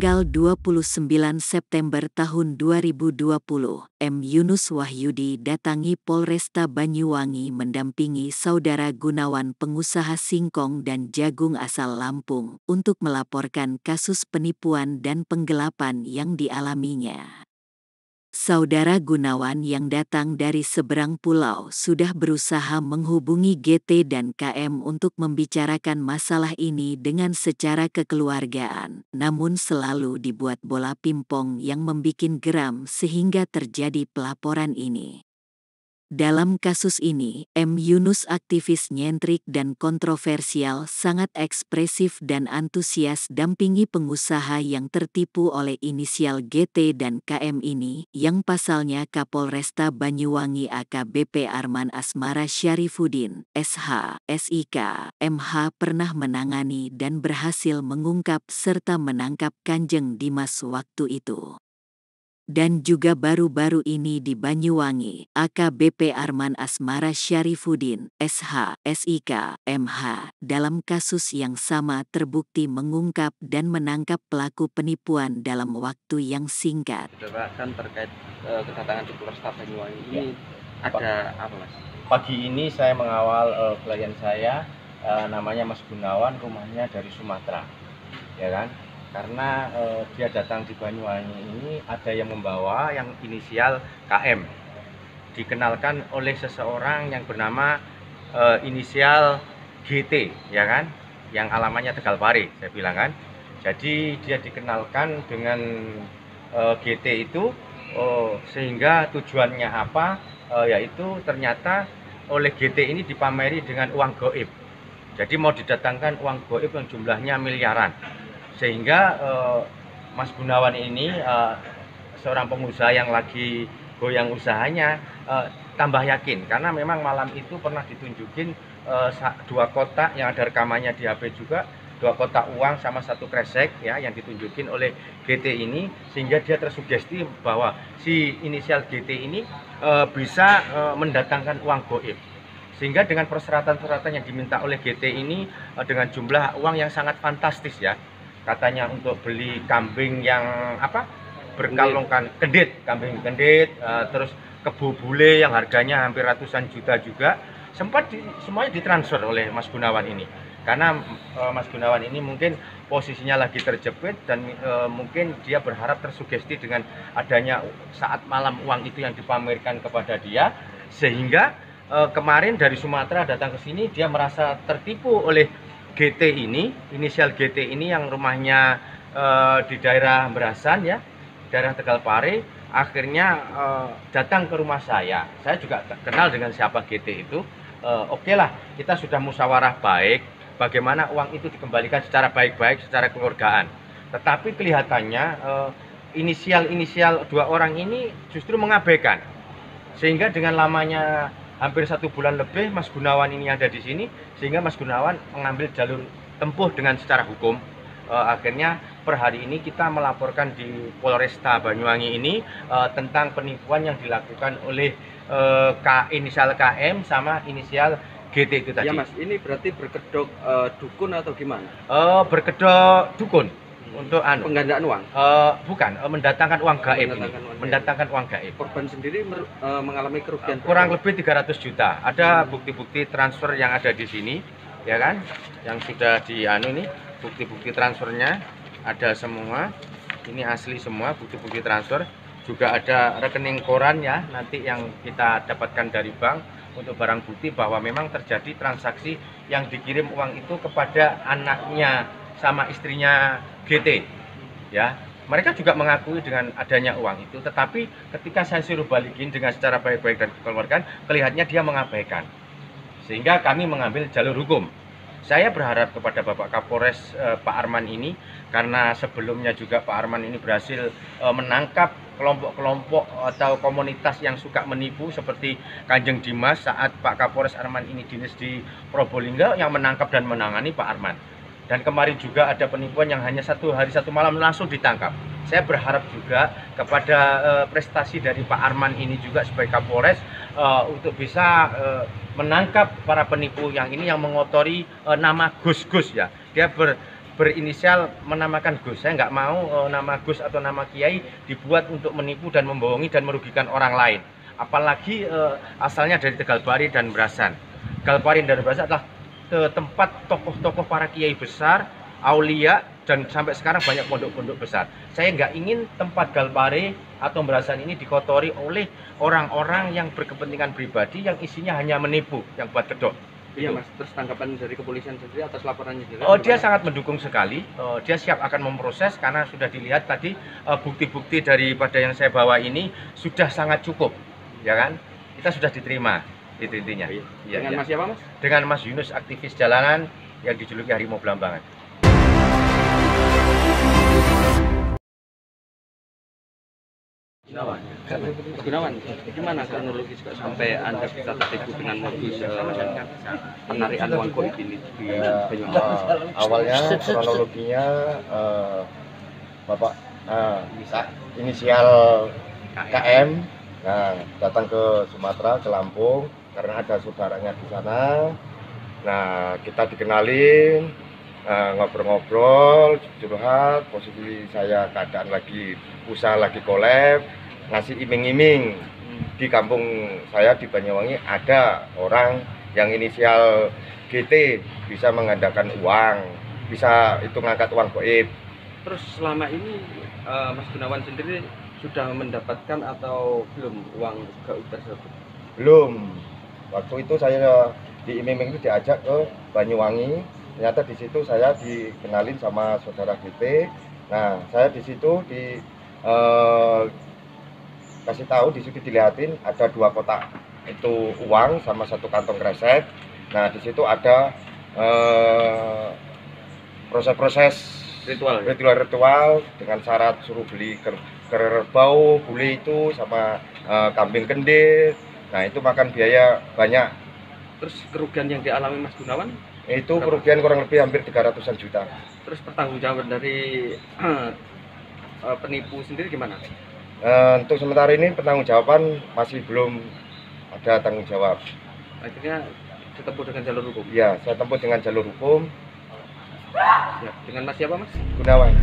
Tanggal 29 September tahun 2020, M. Yunus Wahyudi datangi Polresta Banyuwangi mendampingi saudara Gunawan pengusaha singkong dan jagung asal Lampung untuk melaporkan kasus penipuan dan penggelapan yang dialaminya. Saudara Gunawan yang datang dari seberang pulau sudah berusaha menghubungi GT dan KM untuk membicarakan masalah ini dengan secara kekeluargaan, namun selalu dibuat bola pimpong yang membikin geram sehingga terjadi pelaporan ini. Dalam kasus ini, M. Yunus aktivis nyentrik dan kontroversial sangat ekspresif dan antusias dampingi pengusaha yang tertipu oleh inisial GT dan KM ini, yang pasalnya Kapolresta Banyuwangi AKBP Arman Asmara Syarifuddin, SH, SIK, MH pernah menangani dan berhasil mengungkap serta menangkap Kanjeng Dimas waktu itu. Dan juga baru-baru ini di Banyuwangi, AKBP Arman Asmara Syarifuddin, SH, SIK, MH, dalam kasus yang sama terbukti mengungkap dan menangkap pelaku penipuan dalam waktu yang singkat. Saudara, kan terkait kedatangan di Polresta Banyuwangi ini ada apa, Mas? Pagi ini saya mengawal klien saya, namanya Mas Gunawan, rumahnya dari Sumatera, ya kan? Karena dia datang di Banyuwangi ini ada yang membawa yang inisial KM, dikenalkan oleh seseorang yang bernama inisial GT, ya kan, yang alamatnya Tegalpare, saya bilang kan. Jadi dia dikenalkan dengan GT itu sehingga tujuannya apa, yaitu ternyata oleh GT ini dipameri dengan uang goib. Jadi mau didatangkan uang goib yang jumlahnya miliaran. Sehingga Mas Gunawan ini seorang pengusaha yang lagi goyang usahanya tambah yakin, karena memang malam itu pernah ditunjukin 2 kotak yang ada rekamannya di HP juga, 2 kotak uang sama 1 kresek ya yang ditunjukin oleh GT ini, sehingga dia tersugesti bahwa si inisial GT ini bisa mendatangkan uang goib. Sehingga dengan persyaratan-persyaratan yang diminta oleh GT ini dengan jumlah uang yang sangat fantastis ya. Katanya untuk beli kambing yang berkalungkan kendit, kambing kendit, terus kebo bule yang harganya hampir ratusan juta juga, sempat semuanya ditransfer oleh Mas Gunawan ini. Karena Mas Gunawan ini mungkin posisinya lagi terjepit dan mungkin dia berharap tersugesti dengan adanya saat malam uang itu yang dipamerkan kepada dia, sehingga kemarin dari Sumatera datang ke sini dia merasa tertipu oleh GT ini, inisial GT ini yang rumahnya di daerah Berasan ya, daerah Tegalpare. Akhirnya datang ke rumah saya juga kenal dengan siapa GT itu. Oke lah, kita sudah musyawarah baik, bagaimana uang itu dikembalikan secara baik-baik, secara kekeluargaan. Tetapi kelihatannya inisial-inisial 2 orang ini justru mengabaikan, sehingga dengan lamanya hampir 1 bulan lebih Mas Gunawan ini ada di sini, sehingga Mas Gunawan mengambil jalur tempuh dengan secara hukum. Akhirnya per hari ini kita melaporkan di Polresta Banyuwangi ini tentang penipuan yang dilakukan oleh inisial KM sama inisial GT itu tadi. Ya Mas, ini berarti berkedok dukun atau gimana? Berkedok dukun. Untuk penggandaan uang? Bukan, mendatangkan uang gaib. Mendatangkan uang gaib. Korban sendiri mengalami kerugian kurang lebih 300 juta. Ada bukti-bukti transfer yang ada di sini, ya kan? Yang sudah nih, bukti-bukti transfernya ada semua. Ini asli semua bukti-bukti transfer. Juga ada rekening koran ya, nanti yang kita dapatkan dari bank untuk barang bukti bahwa memang terjadi transaksi yang dikirim uang itu kepada anaknya sama istrinya GT ya. Mereka juga mengakui dengan adanya uang itu, tetapi ketika saya suruh balikin dengan secara baik-baik dan dikeluarkan, kelihatannya dia mengabaikan, sehingga kami mengambil jalur hukum. Saya berharap kepada Bapak Kapolres Pak Arman ini, karena sebelumnya juga Pak Arman ini berhasil menangkap kelompok-kelompok atau komunitas yang suka menipu seperti Kanjeng Dimas saat Pak Kapolres Arman ini dinas di Probolinggo yang menangkap dan menangani Pak Arman. Dan kemarin juga ada penipuan yang hanya 1 hari 1 malam langsung ditangkap. Saya berharap juga kepada prestasi dari Pak Arman ini juga sebagai Kapolres untuk bisa menangkap para penipu yang ini yang mengotori nama Gus-Gus ya. Dia berinisial menamakan Gus. Saya nggak mau nama Gus atau nama Kiai dibuat untuk menipu dan membohongi dan merugikan orang lain. Apalagi asalnya dari Tegalbari dan Brasan. Tegalbari dan Brasan adalah tempat tokoh-tokoh para kiai besar, aulia, dan sampai sekarang banyak pondok-pondok besar. Saya nggak ingin tempat Galpare atau Brasan ini dikotori oleh orang-orang yang berkepentingan pribadi yang isinya hanya menipu, yang buat kedok. Iya Mas, terus tanggapan dari kepolisian sendiri atas laporannya sendiri? Oh, dia sangat mendukung sekali. Dia siap akan memproses karena sudah dilihat tadi bukti-bukti daripada yang saya bawa ini sudah sangat cukup, ya kan? Kita sudah diterima, itu intinya. Iya, dengan Mas siapa Mas? Dengan Mas Yunus, aktivis jalanan yang dijuluki Harimau Belambangan. Gunawan, gimana kronologis kok sampai Anda bisa tertipu dengan modus penarikan uang goib ini di Banyuwangi? Awalnya kronologinya Bapak inisial KM datang ke Sumatera, ke Lampung karena ada saudaranya di sana. Nah, kita dikenalin, ngobrol-ngobrol, curhat, posisi saya keadaan lagi usaha lagi collab, ngasih iming-iming. Di kampung saya di Banyuwangi ada orang yang inisial GT bisa menggandakan uang, bisa itu ngangkat uang goib. Terus selama ini Mas Gunawan sendiri sudah mendapatkan atau belum uang goib tersebut? Belum. Waktu itu saya di iming-iming itu diajak ke Banyuwangi. Ternyata di situ saya dikenalin sama saudara GT. Nah, saya di situ kasih tahu, di situ dilihatin ada 2 kotak itu uang sama 1 kantong kresek. Nah, di situ ada proses-proses ritual dengan syarat suruh beli kerbau, bule itu sama kambing kendit. Nah, itu makan biaya banyak. Terus kerugian yang dialami Mas Gunawan? Itu kerugian kurang lebih hampir 300-an juta. Terus pertanggungjawaban dari penipu sendiri gimana? Untuk sementara ini pertanggungjawaban masih belum ada tanggung jawab. Akhirnya ditempuh dengan jalur hukum? Ya, saya tempuh dengan jalur hukum. Ya. Dengan Mas siapa Mas? Gunawan.